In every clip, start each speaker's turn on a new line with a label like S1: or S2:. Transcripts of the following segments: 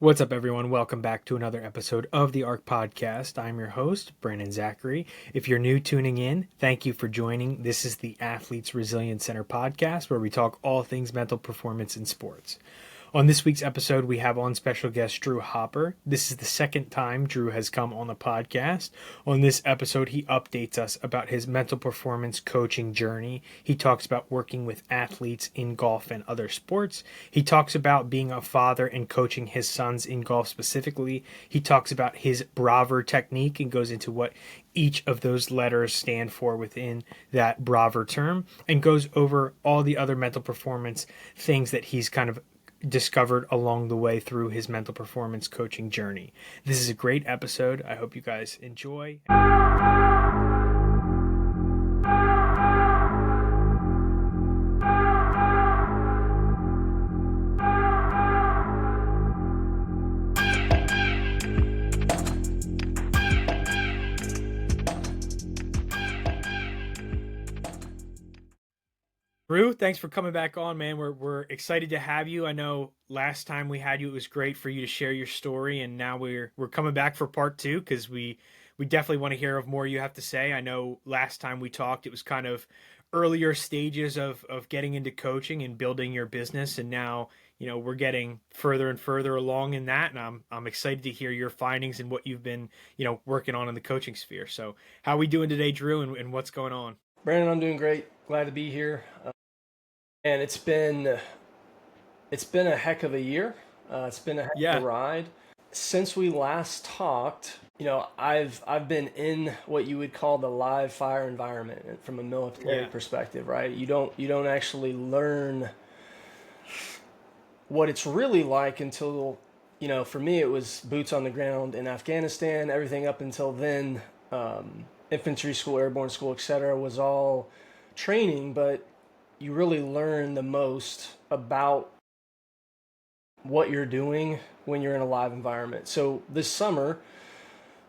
S1: What's up, everyone? Welcome back to another episode of the ARC Podcast. I'm your host, Brandon Zachary. If you're new tuning in, thank you for joining. This is the Athletes Resilience Center podcast, where we talk all things mental performance in sports. On this week's episode, we have on special guest Drew Hopper. This is the second time Drew has come on the podcast. On this episode, he updates us about his mental performance coaching journey. He talks about working with athletes in golf and other sports. He talks about being a father and coaching his sons in golf specifically. He talks about his BRAVR technique and goes into what each of those letters stand for within that BRAVR term, and goes over all the other mental performance things that he's kind of discovered along the way through his mental performance coaching journey. This is a great episode. I hope you guys enjoy. Drew, thanks for coming back on, man. We're excited to have you. I know last time we had you, it was great for you to share your story, and now we're coming back for part two because we definitely want to hear of more you have to say. I know last time we talked, it was kind of earlier stages of getting into coaching and building your business, and now we're getting further and further along in that, and I'm excited to hear your findings and what you've been working on in the coaching sphere. So, how are we doing today, Drew, and what's going on?
S2: Brandon, I'm doing great. Glad to be here. And it's been a heck of a year. It's been a heck of a ride. Since we last talked, I've been in what you would call the live fire environment from a military perspective, right? You don't actually learn what it's really like until, for me it was boots on the ground in Afghanistan. Everything up until then, infantry school, airborne school, etc., was all training, but you really learn the most about what you're doing when you're in a live environment. So this summer,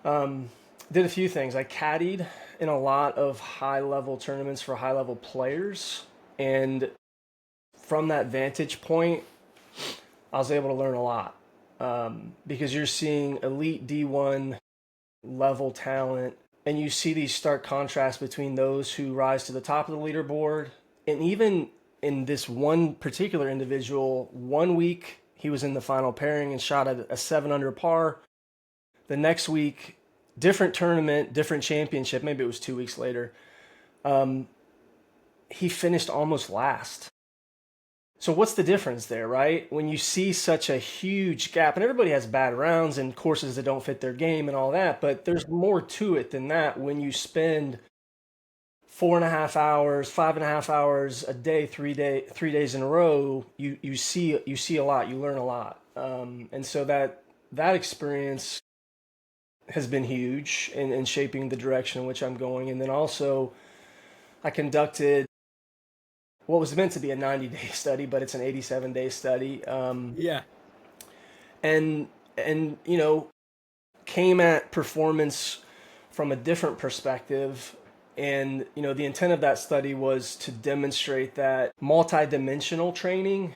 S2: did a few things. I caddied in a lot of high-level tournaments for high-level players, and from that vantage point, I was able to learn a lot, because you're seeing elite D1 level talent, and you see these stark contrasts between those who rise to the top of the leaderboard. And even in this one particular individual, 1 week he was in the final pairing and shot at a 7 under par. The next week, different tournament, different championship, maybe it was 2 weeks later, he finished almost last. So what's the difference there, right? When you see such a huge gap, and everybody has bad rounds and courses that don't fit their game and all that, but there's more to it than that. When you spend 4.5 hours, 5.5 hours a day, 3 days in a row, you see a lot, you learn a lot, and so that experience has been huge in shaping the direction in which I'm going. And then also, I conducted what was meant to be a 90-day study, but it's an 87-day study. And came at performance from a different perspective. And, the intent of that study was to demonstrate that multidimensional training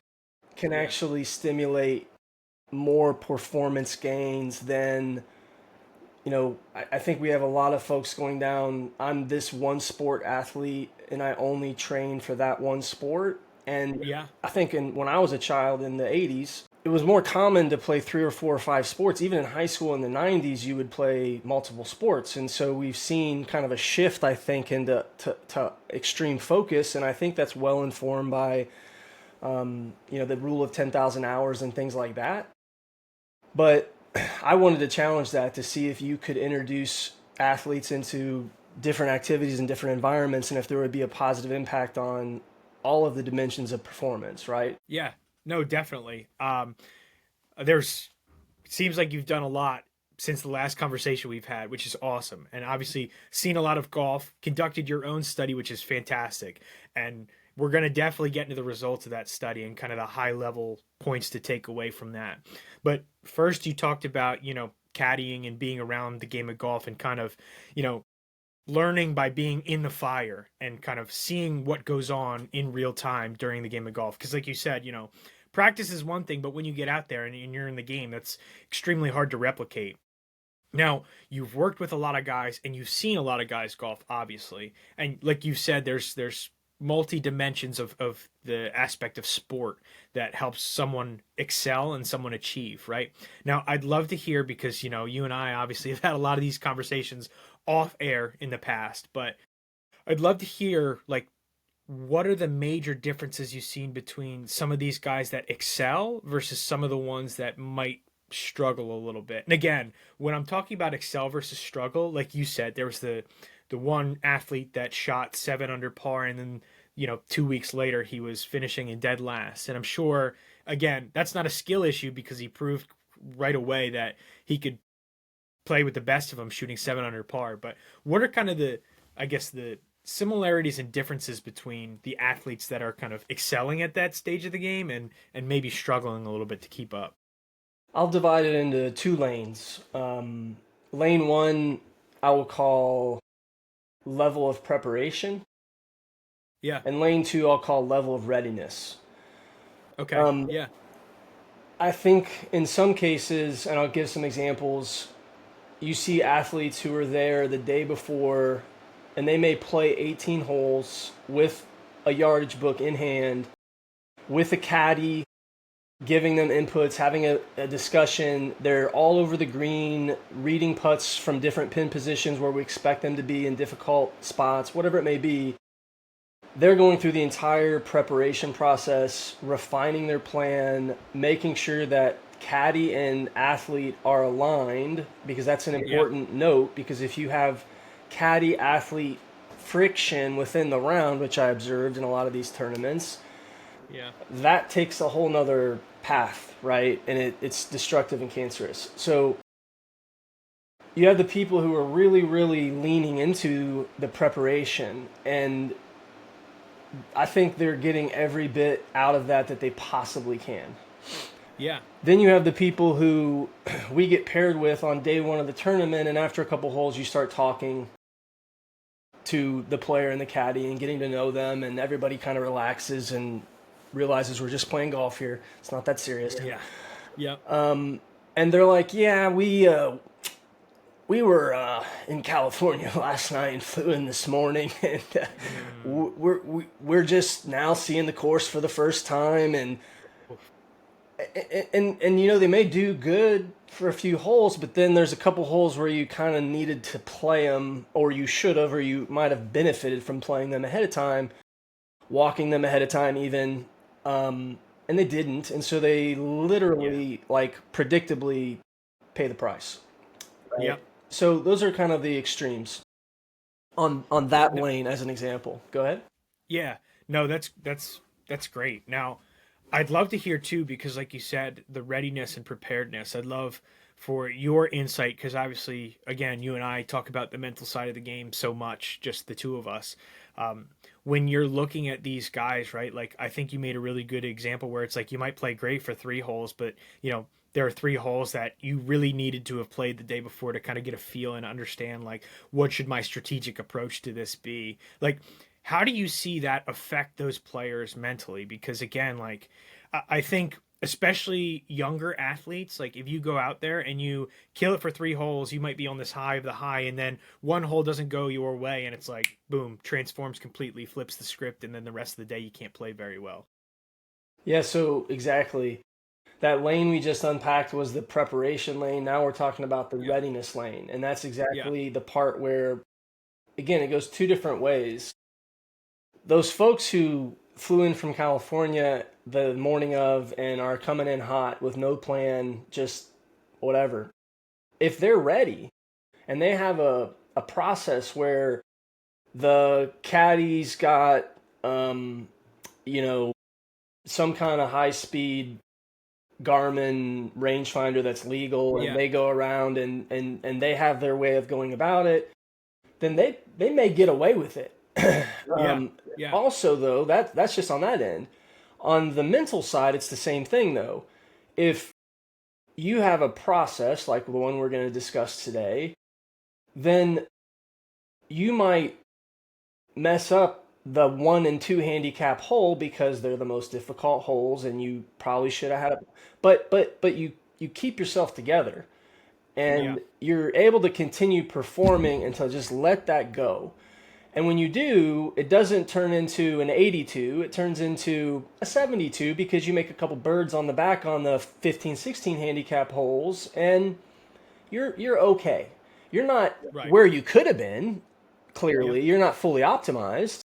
S2: can actually stimulate more performance gains than, I think we have a lot of folks going down, I'm this one sport athlete and I only train for that one sport. And I think when I was a child in the 80s, it was more common to play 3 or 4 or 5 sports. Even in high school in the 90s, you would play multiple sports. And so we've seen kind of a shift, I think, into to extreme focus. And I think that's well informed by, the rule of 10,000 hours and things like that. But I wanted to challenge that to see if you could introduce athletes into different activities and different environments, and if there would be a positive impact on all of the dimensions of performance, right?
S1: Yeah. No, definitely. It seems like you've done a lot since the last conversation we've had, which is awesome. And obviously seen a lot of golf, conducted your own study, which is fantastic. And we're going to definitely get into the results of that study and kind of the high level points to take away from that. But first you talked about, caddying and being around the game of golf and kind of, learning by being in the fire and kind of seeing what goes on in real time during the game of golf. Because like you said, practice is one thing, but when you get out there and you're in the game, that's extremely hard to replicate. Now, you've worked with a lot of guys and you've seen a lot of guys golf, obviously. And like you said, there's multi dimensions of the aspect of sport that helps someone excel and someone achieve, right? Now, I'd love to hear, because you and I obviously have had a lot of these conversations off air in the past, but I'd love to hear, like, what are the major differences you've seen between some of these guys that excel versus some of the ones that might struggle a little bit? And again, when I'm talking about excel versus struggle, like you said, there was the one athlete that shot 7 under par, and then 2 weeks later he was finishing in dead last. And I'm sure, again, that's not a skill issue, because he proved right away that he could play with the best of them shooting 7 under par. But what are kind of the similarities and differences between the athletes that are kind of excelling at that stage of the game and maybe struggling a little bit to keep up?
S2: I'll divide it into two lanes. Lane one, I will call level of preparation,
S1: Yeah.
S2: and lane two, I'll call level of readiness.
S1: Okay. Yeah.
S2: I think in some cases, and I'll give some examples, you see athletes who are there the day before and they may play 18 holes with a yardage book in hand, with a caddy, giving them inputs, having a discussion. They're all over the green, reading putts from different pin positions where we expect them to be in difficult spots, whatever it may be. They're going through the entire preparation process, refining their plan, making sure that caddy and athlete are aligned, because that's an important note, because if you have caddy athlete friction within the round, which I observed in a lot of these tournaments, that takes a whole nother path, right? And it's destructive and cancerous. So you have the people who are really, really leaning into the preparation, and I think they're getting every bit out of that they possibly can.
S1: Yeah.
S2: Then you have the people who we get paired with on day one of the tournament, and after a couple holes, you start talking to the player and the caddy and getting to know them, and everybody kind of relaxes and realizes we're just playing golf here. It's not that serious.
S1: Yeah. Yeah.
S2: And they're like, yeah, we were in California last night and flew in this morning, and we're just now seeing the course for the first time, and they may do good for a few holes, but then there's a couple holes where you kind of needed to play them, or you should have, or you might have benefited from playing them ahead of time, walking them ahead of time even, and they didn't, and so they literally, predictably pay the price. Right?
S1: Yep.
S2: So those are kind of the extremes on that lane as an example. Go ahead.
S1: Yeah. No, that's great. Now, I'd love to hear too, because like you said, the readiness and preparedness. I'd love for your insight, because obviously, again, you and I talk about the mental side of the game so much, just the two of us. When you're looking at these guys, right? Like, I think you made a really good example where it's like you might play great for 3 holes, but there are 3 holes that you really needed to have played the day before to kind of get a feel and understand, like, what should my strategic approach to this be? Like, how do you see that affect those players mentally? Because again, like, I think especially younger athletes, like if you go out there and you kill it for 3 holes, you might be on this high of the high, and then one hole doesn't go your way and it's like, boom, transforms completely, flips the script, and then the rest of the day you can't play very well.
S2: Yeah, so exactly. That lane we just unpacked was the preparation lane. Now we're talking about the readiness lane. And that's exactly the part where, again, it goes 2 different ways. Those folks who flew in from California the morning of and are coming in hot with no plan, just whatever, if they're ready and they have a process where the caddy's got, some kind of high-speed Garmin rangefinder that's legal, and they go around and they have their way of going about it, then they may get away with it. Also, though, that's just on that end. On the mental side, it's the same thing, though. If you have a process like the one we're going to discuss today, then you might mess up the 1 and 2 handicap hole because they're the most difficult holes, and you probably should have had it. But you keep yourself together,
S1: Yeah.
S2: and you're able to continue performing until just let that go. And when you do, it doesn't turn into an 82, it turns into a 72 because you make a couple birds on the back on the 15, 16 handicap holes, and you're okay. You're not
S1: Right.
S2: where you could have been,
S1: Yep.
S2: clearly. You're not fully optimized,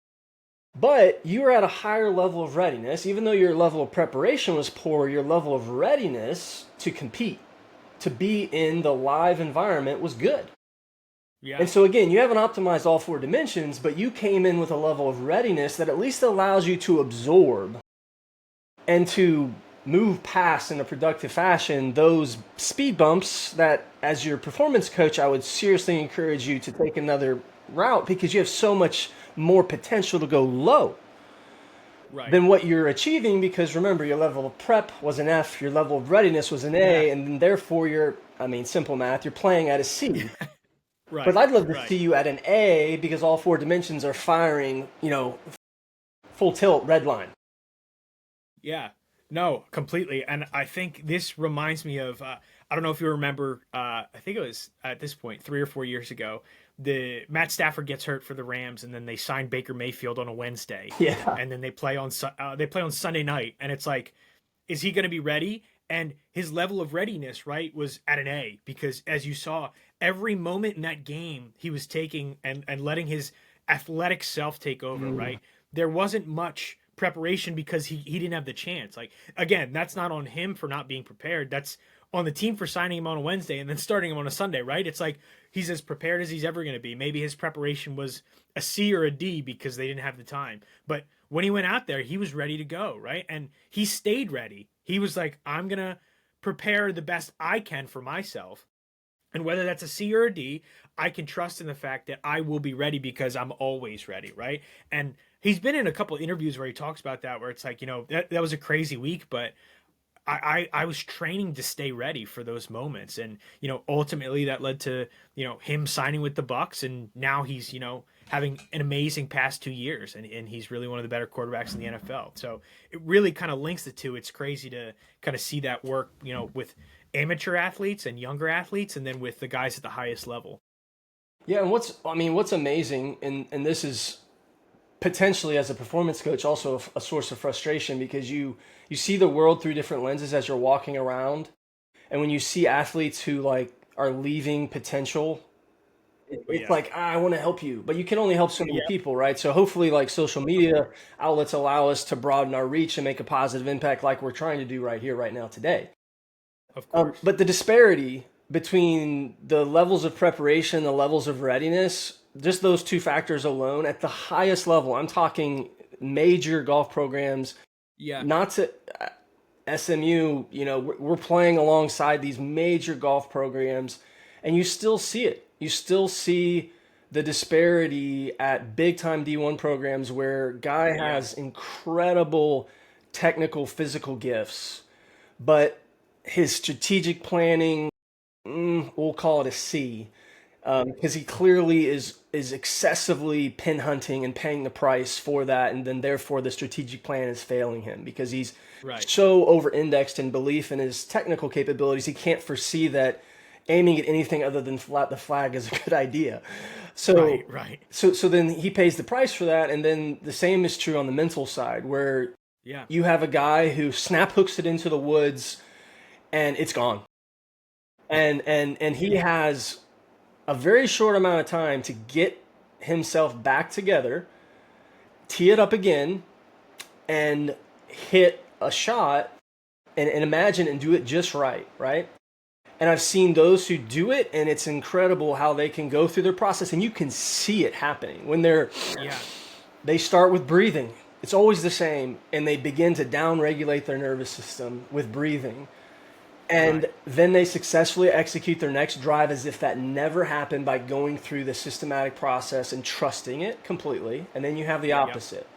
S2: but you were at a higher level of readiness. Even though your level of preparation was poor, your level of readiness to compete, to be in the live environment was good.
S1: Yeah.
S2: And so again, you haven't optimized all 4 dimensions, but you came in with a level of readiness that at least allows you to absorb and to move past in a productive fashion those speed bumps that, as your performance coach, I would seriously encourage you to take another route because you have so much more potential to go low
S1: Right.
S2: than what you're achieving. Because remember, your level of prep was an F, your level of readiness was an
S1: Yeah.
S2: A, and then therefore simple math, you're playing at a C. But
S1: Right.
S2: I'd love to
S1: Right.
S2: see you at an A because all 4 dimensions are firing, full tilt red line.
S1: Yeah. No, completely. And I think this reminds me of I don't know if you remember I think it was at this point 3 or 4 years ago, the Matt Stafford gets hurt for the Rams and then they sign Baker Mayfield on a Wednesday
S2: Yeah.
S1: and then they play on Sunday night and it's like, is he going to be ready? And his level of readiness, right, was at an A because as you saw, every moment in that game he was taking and letting his athletic self take over,
S2: Mm.
S1: right? There wasn't much preparation because he didn't have the chance. Like again, that's not on him for not being prepared. That's on the team for signing him on a Wednesday and then starting him on a Sunday, right? It's like he's as prepared as he's ever going to be. Maybe his preparation was a C or a D because they didn't have the time. But when he went out there, he was ready to go, right? And he stayed ready. He was like, I'm going to prepare the best I can for myself. And whether that's a C or a D, I can trust in the fact that I will be ready because I'm always ready, right? And he's been in a couple of interviews where he talks about that, where it's like, that was a crazy week, but I was training to stay ready for those moments. And, ultimately that led to, him signing with the Bucks. And now he's, having an amazing past 2 years. And he's really one of the better quarterbacks in the NFL. So it really kind of links the two. It's crazy to kind of see that work, with amateur athletes and younger athletes, and then with the guys at the highest level.
S2: Yeah, and what's amazing, and this is potentially as a performance coach also a source of frustration because you see the world through different lenses as you're walking around, and when you see athletes who like are leaving potential, it's
S1: Yeah.
S2: like, I want to help you, but you can only help so many
S1: Yeah.
S2: people, right? So hopefully, like, social
S1: Of
S2: media
S1: course.
S2: outlets allow us to broaden our reach and make a positive impact, like we're trying to do right here, right now, today.
S1: Of course.
S2: But the disparity between the levels of preparation, the levels of readiness, just those 2 factors alone at the highest level, I'm talking major golf programs,
S1: Yeah.
S2: not to SMU, we're playing alongside these major golf programs, and you still see it. You still see the disparity at big time D1 programs where guy
S1: Yeah.
S2: has incredible technical, physical gifts, but his strategic planning, we'll call it a C, because he clearly is excessively pin hunting and paying the price for that, and then therefore the strategic plan is failing him because he's
S1: Right.
S2: so over indexed in belief in his technical capabilities, he can't foresee that aiming at anything other than the flag is a good idea.
S1: Right.
S2: So
S1: Right.
S2: so then he pays the price for that, and then the same is true on the mental side where
S1: Yeah.
S2: you have a guy who snap hooks it into the woods and it's gone. And he
S1: Yeah.
S2: has a very short amount of time to get himself back together, tee it up again, and hit a shot and imagine and do it just right, right? And I've seen those who do it, and it's incredible how they can go through their process, and you can see it happening when
S1: Yeah.
S2: they start with breathing. It's always the same, and they begin to down-regulate their nervous system with breathing. And
S1: Right.
S2: then they successfully execute their next drive as if that never happened by going through the systematic process and trusting it completely. And then you have the
S1: Yep.
S2: opposite.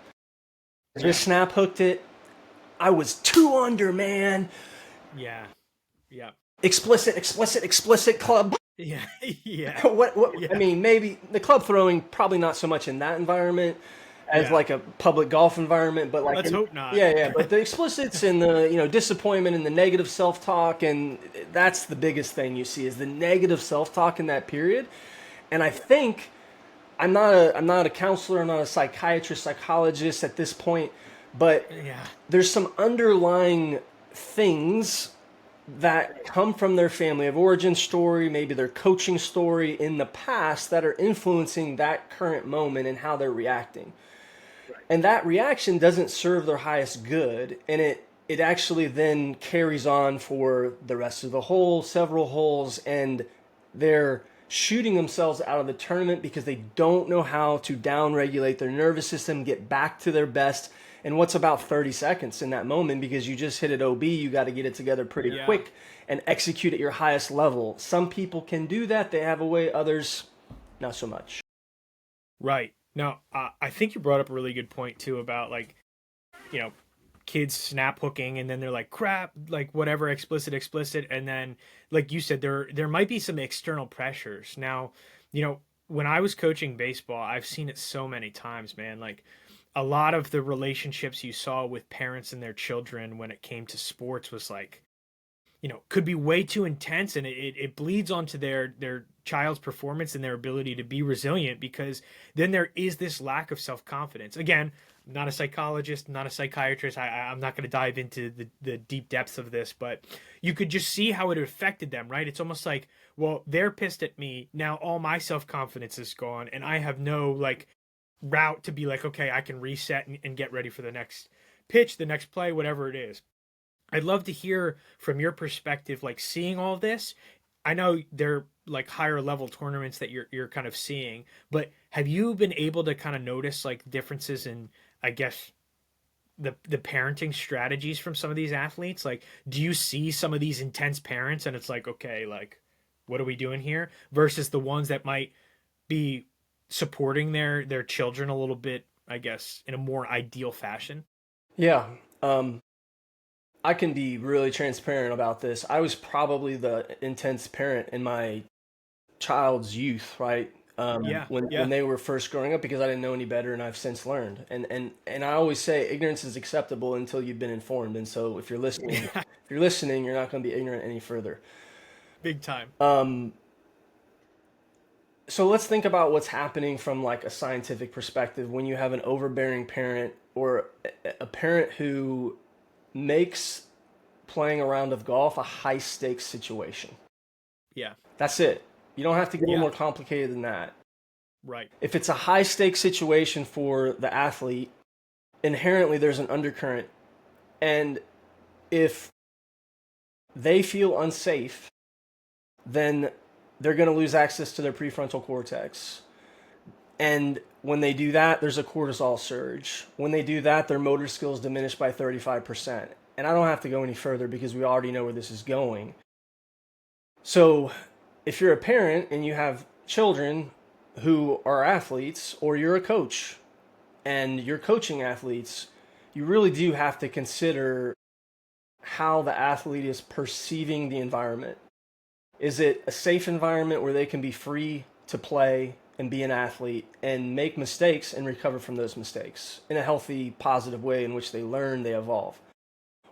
S2: Just
S1: Yeah.
S2: snap hooked it. I was 2 under, man.
S1: Yeah. Yeah.
S2: Explicit club.
S1: Yeah. Yeah.
S2: What? I
S1: Yeah.
S2: mean, maybe the club throwing, probably not so much in that environment as like a public golf environment, but like
S1: Let's hope not.
S2: but the explicits and the disappointment and the negative self-talk, and that's the biggest thing you see is the negative self-talk in that period. And I think I'm not a counselor, I'm not a psychiatrist, psychologist at this point, but
S1: Yeah.
S2: there's some underlying things that come from their family of origin story, maybe their coaching story in the past that are influencing that current moment and how they're reacting. And that reaction doesn't serve their highest good, and it actually then carries on for the rest of the hole, several holes, and they're shooting themselves out of the tournament because they don't know how to down regulate their nervous system, get back to their best. And what's about 30 seconds in that moment, because you just hit it OB, you got to get it together pretty quick and execute at your highest level. Some people can do that, they have a way, others not so much.
S1: Right. Now, I think you brought up a really good point too about like, kids snap hooking and then they're like crap, like whatever, explicit, and then like you said, there might be some external pressures. Now, when I was coaching baseball, I've seen it so many times, man. Like a lot of the relationships you saw with parents and their children when it came to sports was like, could be way too intense, and it bleeds onto their child's performance and their ability to be resilient, because then there is this lack of self-confidence. Again, I'm not a psychologist, not a psychiatrist. I'm not going to dive into the deep depths of this, but you could just see how it affected them, right? It's almost like, well, they're pissed at me. Now all my self-confidence is gone, and I have no like route to be like, okay, I can reset and get ready for the next pitch, the next play, whatever it is. I'd love to hear from your perspective, like seeing all this. I know they're like higher level tournaments that you're kind of seeing, but have you been able to kind of notice like differences in, I guess, the parenting strategies from some of these athletes? Like, do you see some of these intense parents and it's like, okay, like, what are we doing here? Versus the ones that might be supporting their children a little bit, I guess, in a more ideal fashion?
S2: Yeah. I can be really transparent about this. I was probably the intense parent in my child's youth, right?
S1: Yeah,
S2: When
S1: yeah.
S2: they were first growing up, because I didn't know any better, and I've since learned. And I always say ignorance is acceptable until you've been informed. And so if you're listening, you're not going to be ignorant any further.
S1: Big time.
S2: So let's think about what's happening from like a scientific perspective when you have an overbearing parent or a parent who makes playing a round of golf a high stakes situation.
S1: Yeah.
S2: That's it. You don't have to get any
S1: Yeah.
S2: more complicated than that.
S1: Right.
S2: If it's a high stakes situation for the athlete, inherently there's an undercurrent. And if they feel unsafe, then they're going to lose access to their prefrontal cortex. And when they do that, there's a cortisol surge. When they do that, their motor skills diminish by 35%. And I don't have to go any further because we already know where this is going. So if you're a parent and you have children who are athletes, or you're a coach and you're coaching athletes, you really do have to consider how the athlete is perceiving the environment. Is it a safe environment where they can be free to play and be an athlete and make mistakes and recover from those mistakes in a healthy, positive way in which they learn, they evolve?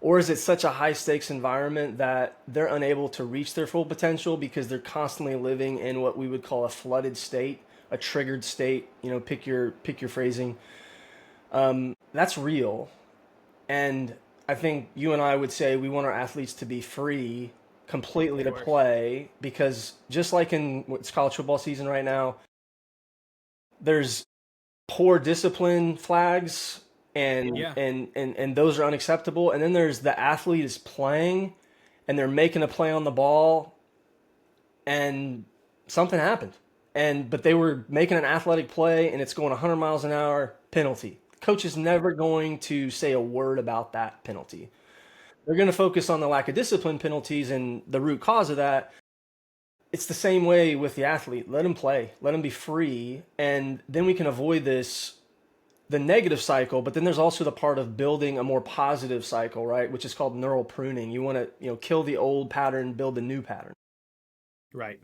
S2: Or is it such a high stakes environment that they're unable to reach their full potential because they're constantly living in what we would call a flooded state, a triggered state, pick your phrasing. That's real. And I think you and I would say we want our athletes to be free completely to play, because just like in what's college football season right now, there's poor discipline flags and those are unacceptable. And then there's the athlete is playing and they're making a play on the ball and something happened. But they were making an athletic play and it's going 100 miles an hour, penalty. The coach is never going to say a word about that penalty. They're going to focus on the lack of discipline penalties and the root cause of that. It's the same way with the athlete. Let them play. Let them be free. And then we can avoid the negative cycle. But then there's also the part of building a more positive cycle, right? Which is called neural pruning. You want to, kill the old pattern, build the new pattern.
S1: Right.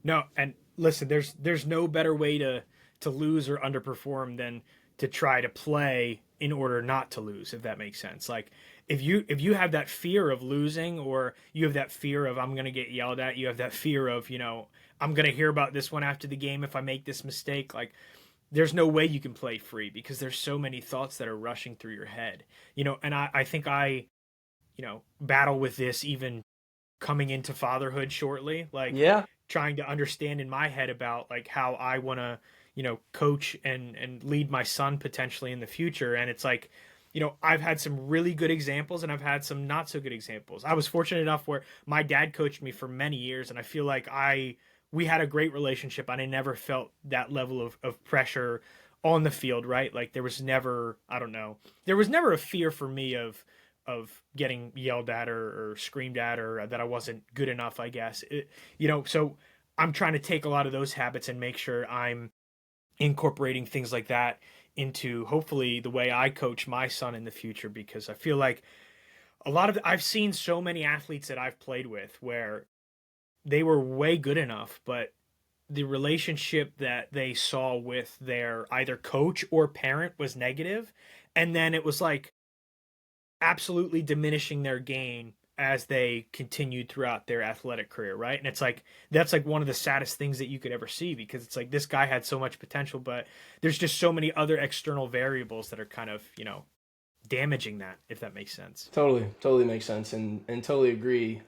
S1: No, and listen, there's no better way to lose or underperform than to try to play in order not to lose, if that makes sense. Like if you have that fear of losing, or you have that fear of I'm going to get yelled at, you have that fear of, I'm going to hear about this one after the game if I make this mistake, like there's no way you can play free because there's so many thoughts that are rushing through your head. And I think I, battle with this even coming into fatherhood shortly, like
S2: Yeah,
S1: trying to understand in my head about like how I want to, coach and lead my son potentially in the future. And it's like, I've had some really good examples and I've had some not so good examples. I was fortunate enough where my dad coached me for many years, and I feel like we had a great relationship, and I never felt that level of pressure on the field, right? Like there was never, I don't know, there was never a fear for me of getting yelled at or screamed at, or that I wasn't good enough, I guess. So I'm trying to take a lot of those habits and make sure I'm incorporating things like that into hopefully the way I coach my son in the future, because I feel like I've seen so many athletes that I've played with where they were way good enough, but the relationship that they saw with their either coach or parent was negative, and then it was like absolutely diminishing their game as they continued throughout their athletic career, right? And it's like that's like one of the saddest things that you could ever see, because it's like this guy had so much potential, but there's just so many other external variables that are kind of, damaging that, if that makes sense.
S2: totally makes sense, and totally agree.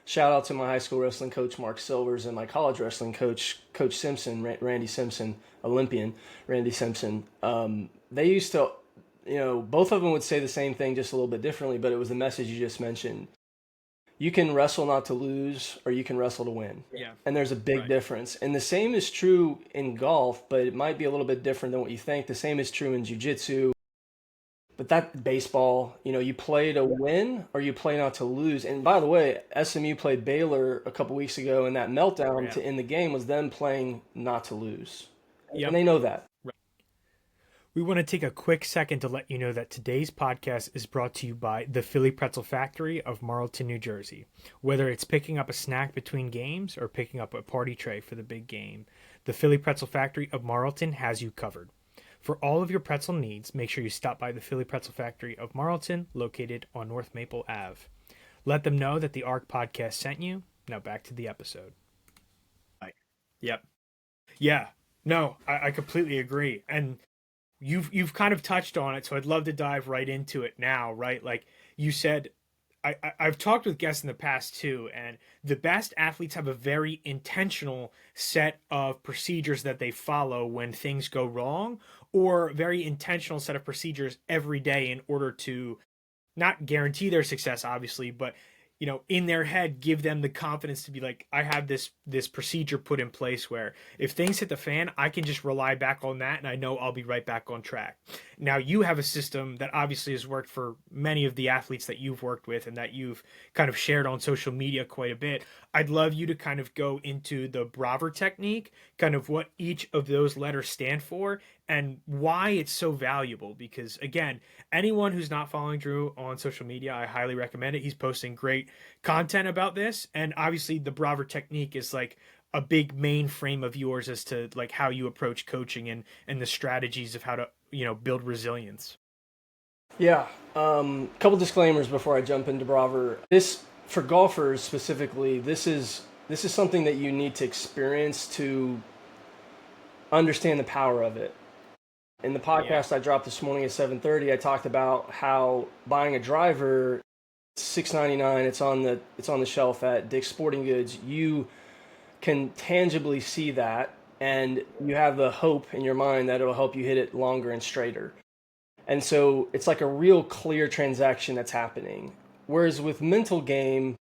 S2: Shout out to my high school wrestling coach Mark Silvers and my college wrestling coach Coach Simpson, Randy Simpson, Olympian Randy Simpson. They used to, both of them would say the same thing just a little bit differently, but it was the message you just mentioned. You can wrestle not to lose, or you can wrestle to win.
S1: Yeah.
S2: And there's a big
S1: Right.
S2: difference. And the same is true in golf, but it might be a little bit different than what you think. The same is true in jiu-jitsu. But that baseball, you play to win or you play not to lose. And by the way, SMU played Baylor a couple weeks ago, and that meltdown
S1: Yeah.
S2: to end the game was them playing not to lose. And
S1: Yep.
S2: they know that.
S1: We want to take a quick second to let you know that today's podcast is brought to you by the Philly Pretzel Factory of Marlton, New Jersey. Whether it's picking up a snack between games or picking up a party tray for the big game, the Philly Pretzel Factory of Marlton has you covered. For all of your pretzel needs, make sure you stop by the Philly Pretzel Factory of Marlton, located on North Maple Ave. Let them know that the ARC podcast sent you. Now back to the episode. Right. Yep. Yeah. No, I completely agree. And you've kind of touched on it, so I'd love to dive right into it now, right? Like you said, I've talked with guests in the past too, and the best athletes have a very intentional set of procedures that they follow when things go wrong, or very intentional set of procedures every day in order to not guarantee their success, obviously, but in their head give them the confidence to be like, I have this procedure put in place where if things hit the fan, I can just rely back on that and I know I'll be right back on track. Now you have a system that obviously has worked for many of the athletes that you've worked with and that you've kind of shared on social media quite a bit. I'd love you to kind of go into the BRAVR technique, kind of what each of those letters stand for and why it's so valuable, because again, anyone who's not following Drew on social media, I highly recommend it. He's posting great content about this, and obviously the BRAVR technique is like a big main frame of yours as to like how you approach coaching and the strategies of how to build resilience.
S2: Yeah. Couple disclaimers before I jump into BRAVR. This, for golfers specifically, this is something that you need to experience to understand the power of it. In the podcast I dropped this morning at 7:30, I talked about how buying a driver, it's $6.99. It's on the shelf at Dick's Sporting Goods. You can tangibly see that, and you have the hope in your mind that it'll help you hit it longer and straighter. And so it's like a real clear transaction that's happening. Whereas with mental game,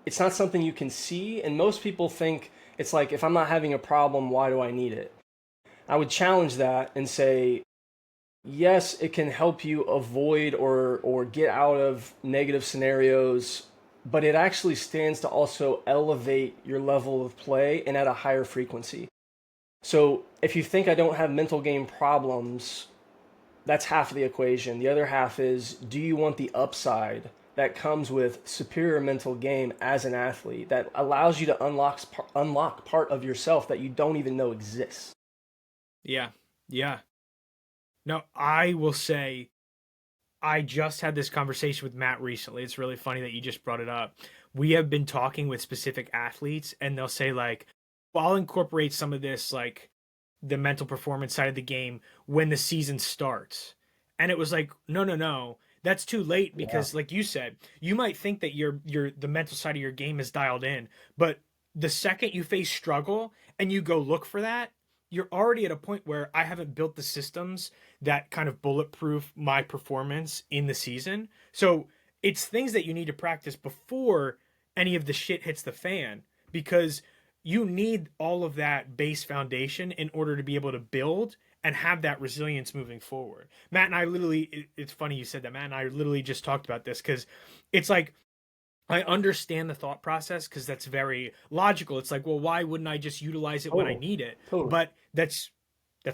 S2: it's not something you can see, and most people think it's like, if I'm not having a problem, why do I need it? I would challenge that and say, yes, it can help you avoid or get out of negative scenarios, but it actually stands to also elevate your level of play and at a higher frequency. So if you think I don't have mental game problems, that's half of the equation. The other half is, do you want the upside that comes with superior mental game as an athlete that allows you to unlock part of yourself that you don't even know exists?
S1: Yeah. Yeah. No, I will say I just had this conversation with Matt recently. It's really funny that you just brought it up. We have been talking with specific athletes, and they'll say, like, well, I'll incorporate some of this, like the mental performance side of the game when the season starts. And it was like, no, no, no. That's too late
S2: Yeah,
S1: because, like you said, you might think that your the mental side of your game is dialed in, but the second you face struggle and you go look for that, you're already at a point where I haven't built the systems that kind of bulletproof my performance in the season. So it's things that you need to practice before any of the shit hits the fan, because you need all of that base foundation in order to be able to build and have that resilience moving forward. Matt and I literally, it's funny you said that. Matt and I literally just talked about this because it's like, I understand the thought process because that's very logical. It's like, well, why wouldn't I just utilize it when I
S2: totally,
S1: need it?
S2: totally.
S1: But that's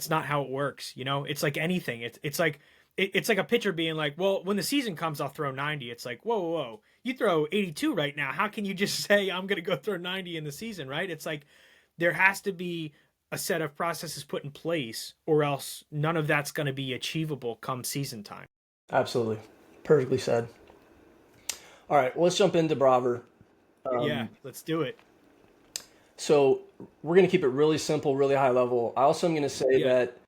S1: not how it works. It's like anything. It's like it's like a pitcher being like, well, when the season comes, I'll throw 90. It's like, whoa, whoa, whoa, you throw 82 right now. How can you just say I'm going to go throw 90 in the season, right? It's like there has to be a set of processes put in place, or else none of that's going to be achievable come season time.
S2: Absolutely. Perfectly said. All right, well, let's jump into BRAVR.
S1: Yeah, let's do it.
S2: So we're going to keep it really simple, really high level. I also am going to say
S1: Yeah,
S2: that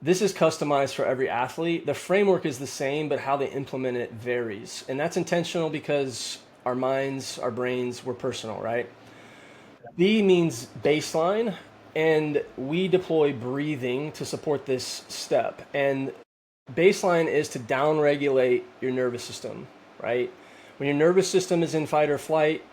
S2: this is customized for every athlete. The framework is the same, but how they implement it varies. And that's intentional because our minds, our brains, we're personal, right? B means baseline, and we deploy breathing to support this step. And baseline is to downregulate your nervous system, right? When your nervous system is in fight or flight,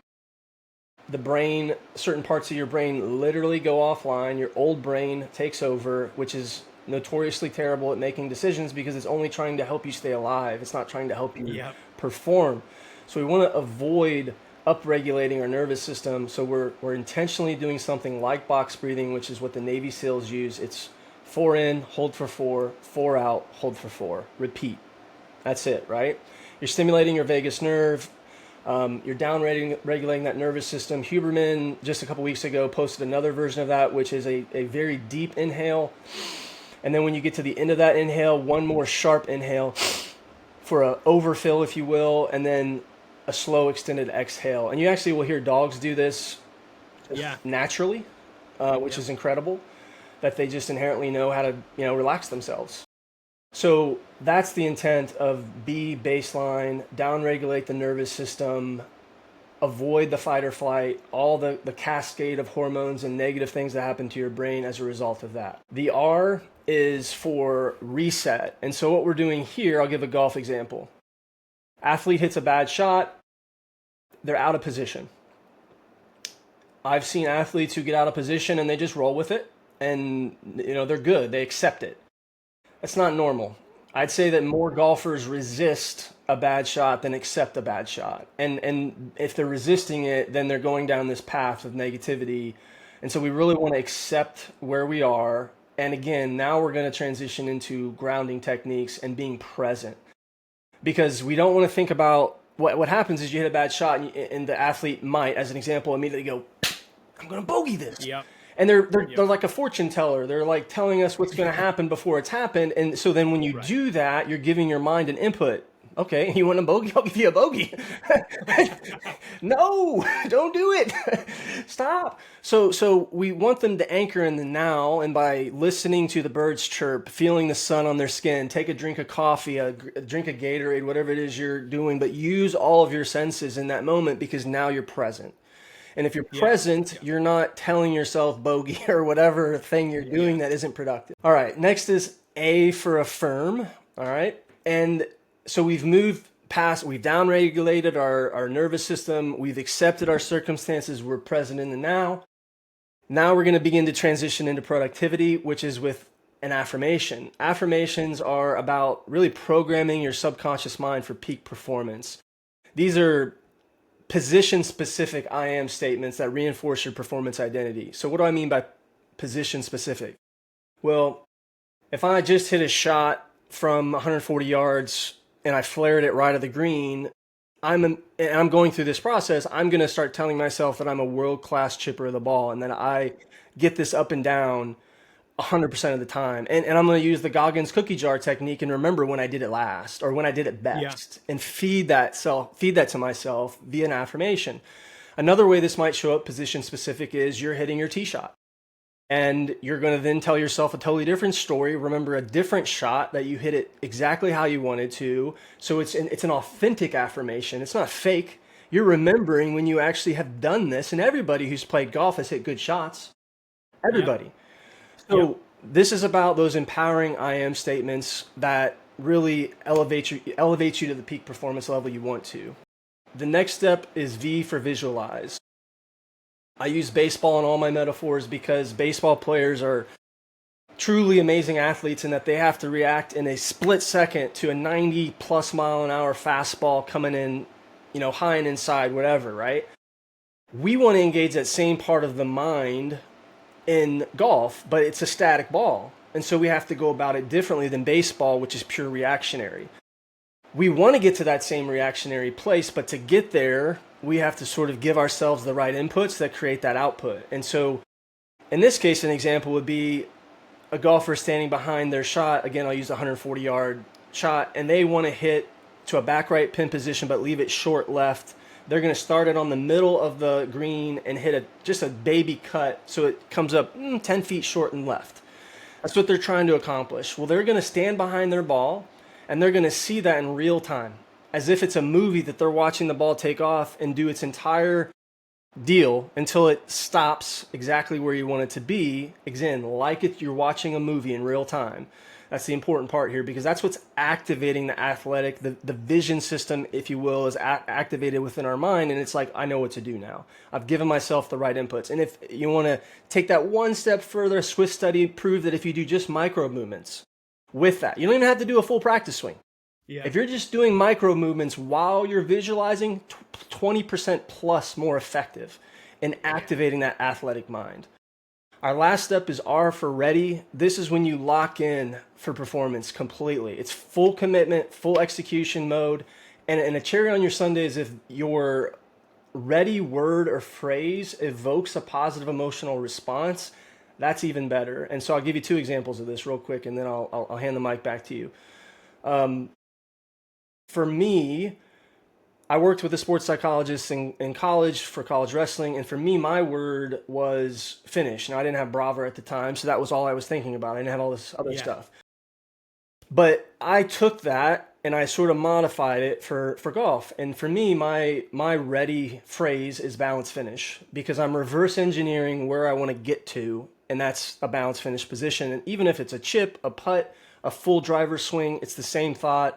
S2: the brain, certain parts of your brain literally go offline. Your old brain takes over, which is notoriously terrible at making decisions because it's only trying to help you stay alive. It's not trying to help you
S1: yeah,
S2: perform. So we want to avoid upregulating our nervous system. So we're intentionally doing something like box breathing, which is what the Navy SEALs use. It's 4 in, hold for 4, 4 out, hold for 4. Repeat. That's it, right? You're stimulating your vagus nerve. You're down regulating that nervous system. Huberman, just a couple weeks ago, posted another version of that, which is a very deep inhale. And then when you get to the end of that inhale, one more sharp inhale for an overfill, if you will, and then a slow extended exhale. And you actually will hear dogs do this
S1: yeah,
S2: naturally, which
S1: yep.
S2: is incredible, that they just inherently know how to, relax themselves. So that's the intent of B baseline, downregulate the nervous system, avoid the fight or flight, all the cascade of hormones and negative things that happen to your brain as a result of that. The R is for reset. And so what we're doing here, I'll give a golf example. Athlete hits a bad shot, they're out of position. I've seen athletes who get out of position and they just roll with it and they're good, they accept it. That's not normal. I'd say that more golfers resist a bad shot than accept a bad shot. And if they're resisting it, then they're going down this path of negativity. And so we really want to accept where we are. And again, now we're going to transition into grounding techniques and being present. Because we don't want to think about what happens is you hit a bad shot and the athlete might, as an example, immediately go, I'm going to bogey this.
S1: Yep.
S2: And they're
S1: Yep.
S2: like a fortune teller. They're like telling us what's going to happen before it's happened. And so then when you
S1: Right.
S2: do that, you're giving your mind an input. Okay, you want a bogey? I'll give you a bogey. No, don't do it. Stop. So we want them to anchor in the now, and by listening to the birds chirp, feeling the sun on their skin, take a drink of coffee, a drink of Gatorade, whatever it is you're doing, but use all of your senses in that moment because now you're present. And if you're
S1: Yeah.
S2: present,
S1: Yeah.
S2: you're not telling yourself bogey or whatever thing you're doing
S1: Yeah.
S2: that isn't productive. All right, next is A for affirm. All right. And so we've moved past, we've downregulated our nervous system, we've accepted our circumstances, we're present in the now. Now we're going to begin to transition into productivity, which is with an affirmation. Affirmations are about really programming your subconscious mind for peak performance. These are position specific I am statements that reinforce your performance identity. So, what do I mean by position specific? Well, if I just hit a shot from 140 yards and I flared it right at the green, and I'm going through this process, I'm going to start telling myself that I'm a world class chipper of the ball and that I get this up and down 100% of the time. And I'm going to use the Goggins cookie jar technique and remember when I did it last or when I did it
S1: Yeah.
S2: best and feed that to myself via an affirmation. Another way this might show up position specific is you're hitting your tee shot. And you're going to then tell yourself a totally different story. Remember a different shot that you hit it exactly how you wanted to. So it's an authentic affirmation. It's not fake. You're remembering when you actually have done this. And everybody who's played golf has hit good shots.
S1: Yep.
S2: Everybody. So
S1: Yep.
S2: this is about those empowering I am statements that really elevate you to the peak performance level you want to. The next step is V for visualize. I use baseball in all my metaphors because baseball players are truly amazing athletes in that they have to react in a split second to a 90 plus mile an hour fastball coming in, high and inside, whatever, right? We want to engage that same part of the mind in golf, but it's a static ball. And so we have to go about it differently than baseball, which is pure reactionary. We want to get to that same reactionary place, but to get there, we have to sort of give ourselves the right inputs that create that output. And so in this case, an example would be a golfer standing behind their shot. Again, I'll use a 140-yard shot, and they want to hit to a back right pin position, but leave it short left. They're going to start it on the middle of the green and hit just a baby cut so it comes up 10 feet short and left. That's what they're trying to accomplish. Well, they're going to stand behind their ball, and they're going to see that in real time, as if it's a movie that they're watching the ball take off and do its entire deal until it stops exactly where you want it to be. Again, you're watching a movie in real time. That's the important part here because that's what's activating the athletic, the vision system, if you will, is activated within our mind. And it's like, I know what to do now. I've given myself the right inputs. And if you want to take that one step further, a Swiss study proved that if you do just micro movements with that, you don't even have to do a full practice swing.
S1: Yeah.
S2: If you're just doing micro movements while you're visualizing, 20% plus more effective in activating that athletic mind. Our last step is R for ready. This is when you lock in for performance completely. It's full commitment, full execution mode. And a cherry on your sundae is if your ready word or phrase evokes a positive emotional response, that's even better. And so I'll give you two examples of this real quick, and then I'll hand the mic back to you. For me, I worked with a sports psychologist in college for college wrestling, and for me, my word was finish. Now, I didn't have BRAVR at the time, so that was all I was thinking about. I didn't have all this other stuff. But I took that and I sort of modified it for golf. And for me, my ready phrase is balance finish because I'm reverse engineering where I want to get to, and that's a balance finish position. And even if it's a chip, a putt, a full driver swing, it's the same thought.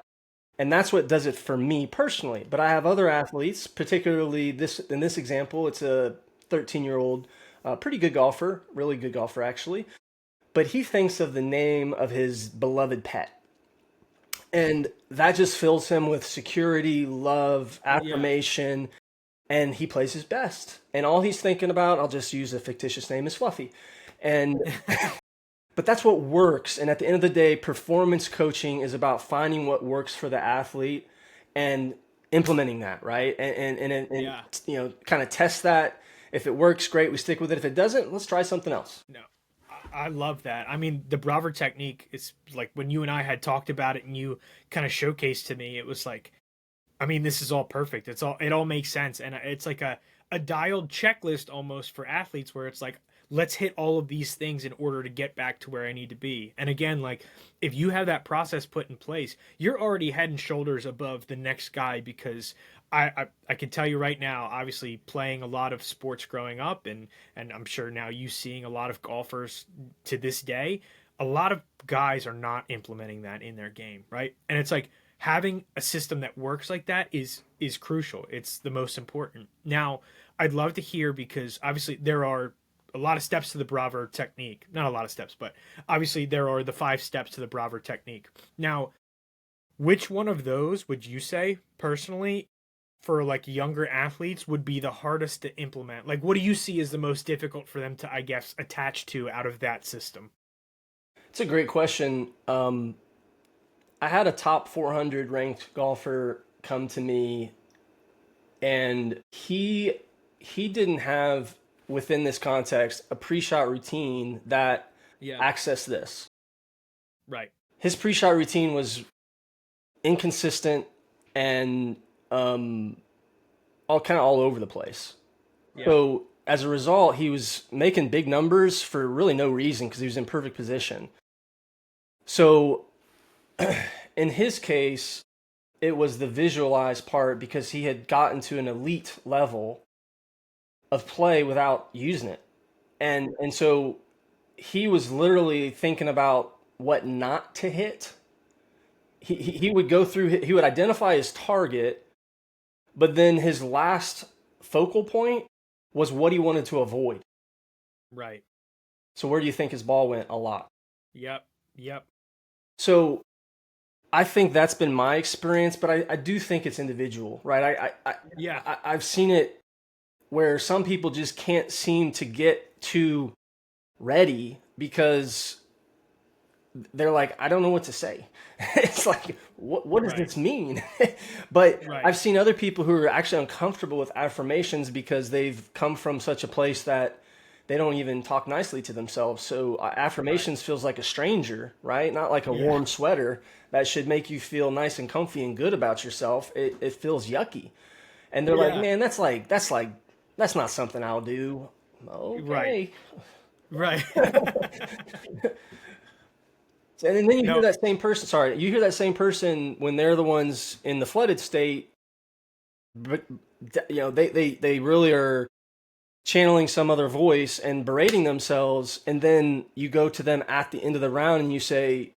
S2: And that's what does it for me personally. But I have other athletes, particularly in this example, it's a 13-year-old, pretty good golfer, really good golfer actually. But he thinks of the name of his beloved pet. And that just fills him with security, love, affirmation, and he plays his best. And all he's thinking about, I'll just use a fictitious name, is Fluffy. And but that's what works. And at the end of the day, performance coaching is about finding what works for the athlete and implementing that, right? And kind of test that. If it works, great, we stick with it. If it doesn't, let's try something else.
S1: No, I love that. I mean, the BRAVR technique is like when you and I had talked about it and you kind of showcased to me, it was like, I mean, this is all perfect. It all makes sense. And it's like a dialed checklist almost for athletes where it's like, let's hit all of these things in order to get back to where I need to be. And again, like if you have that process put in place, you're already head and shoulders above the next guy because I can tell you right now, obviously playing a lot of sports growing up and I'm sure now you seeing a lot of golfers to this day, a lot of guys are not implementing that in their game, right? And it's like having a system that works like that is crucial. It's the most important. Now, I'd love to hear because obviously there are a lot of steps to the BRAVR technique. Not a lot of steps, but obviously there are the 5 steps to the BRAVR technique. Now, which one of those would you say personally for like younger athletes would be the hardest to implement? Like what do you see as the most difficult for them to, I guess, attach to out of that system?
S2: It's a great question. I had a top 400 ranked golfer come to me and he didn't have within this context a pre-shot routine that access this.
S1: Right.
S2: His pre-shot routine was inconsistent and all over the place.
S1: Yeah.
S2: So as a result, he was making big numbers for really no reason because he was in perfect position. So in his case, it was the visualized part because he had gotten to an elite level of play without using it. And so he was literally thinking about what not to hit. He would go through, he would identify his target, but then his last focal point was what he wanted to avoid.
S1: Right.
S2: So where do you think his ball went? A lot.
S1: Yep.
S2: So I think that's been my experience, but I do think it's individual, right? I've seen it where some people just can't seem to get too ready because they're like, I don't know what to say. It's like, what does this mean? But I've seen other people who are actually uncomfortable with affirmations because they've come from such a place that they don't even talk nicely to themselves. So affirmations feels like a stranger, right? Not like a warm sweater that should make you feel nice and comfy and good about yourself. It feels yucky. And they're like, man, that's not something I'll do. Okay.
S1: Right.
S2: And then you hear that same person, you hear that same person when they're the ones in the flooded state, but they really are channeling some other voice and berating themselves. And then you go to them at the end of the round and you say,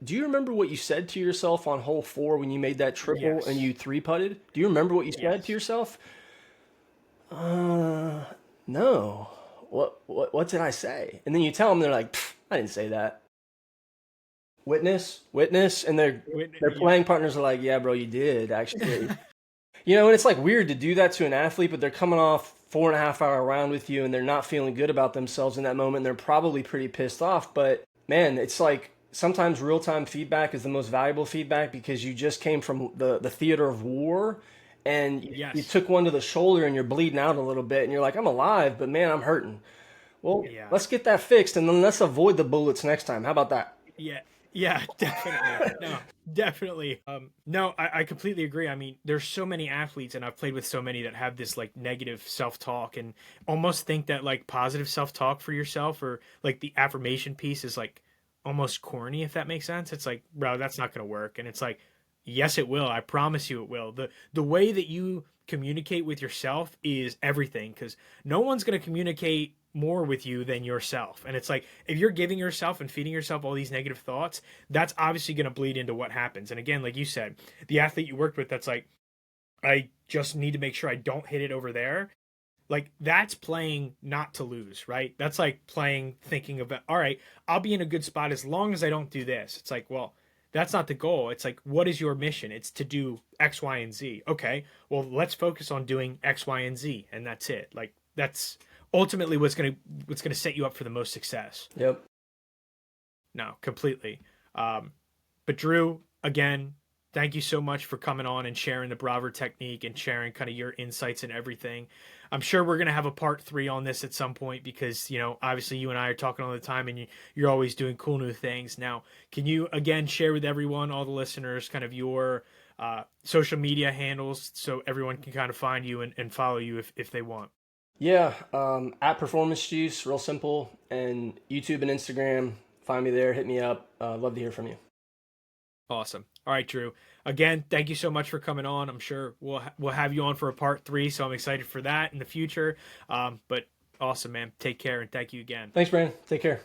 S2: do you remember what you said to yourself on hole 4 when you made that triple and you 3-putted? Do you remember what you said to yourself? No. What did I say? And then you tell them, they're like, I didn't say that. Witness, and their playing partners are like, yeah, bro, you did actually. And it's like weird to do that to an athlete, but they're coming off 4.5-hour round with you and they're not feeling good about themselves in that moment. They're probably pretty pissed off, but man, it's like sometimes real-time feedback is the most valuable feedback because you just came from the theater of war and you took one to the shoulder and you're bleeding out a little bit and you're like, I'm alive, but man, I'm hurting. Well, let's get that fixed and then let's avoid the bullets next time. How about that?
S1: Yeah, definitely. No, definitely. No, I completely agree. I mean, there's so many athletes, and I've played with so many that have this like negative self-talk and almost think that like positive self-talk for yourself or like the affirmation piece is like almost corny, if that makes sense. It's like, bro, that's not going to work. And it's like, yes, it will. I promise you it will. The way that you communicate with yourself is everything because no one's going to communicate more with you than yourself. And it's like, if you're giving yourself and feeding yourself all these negative thoughts, that's obviously going to bleed into what happens. And again, like you said, the athlete you worked with, that's like, I just need to make sure I don't hit it over there. Like that's playing not to lose, right? That's like playing thinking about, all right, I'll be in a good spot as long as I don't do this. It's like, well, that's not the goal. It's like, what is your mission? It's to do X, Y, and Z. Okay, well, let's focus on doing X, Y, and Z, and that's it. Like that's ultimately what's gonna set you up for the most success.
S2: Yep.
S1: No, completely. But Drew, again, thank you so much for coming on and sharing the BRAVR technique and sharing kind of your insights and everything. I'm sure we're gonna have a part 3 on this at some point because obviously you and I are talking all the time and you're always doing cool new things. Now, can you again share with everyone, all the listeners, kind of your social media handles so everyone can kind of find you and follow you if they want?
S2: Yeah, at Performance Juice, real simple, and YouTube and Instagram. Find me there, hit me up. Love to hear from you.
S1: Awesome. All right, Drew. Again, thank you so much for coming on. I'm sure we'll have you on for a part 3, so I'm excited for that in the future. But awesome, man. Take care and thank you again.
S2: Thanks, Brandon. Take care.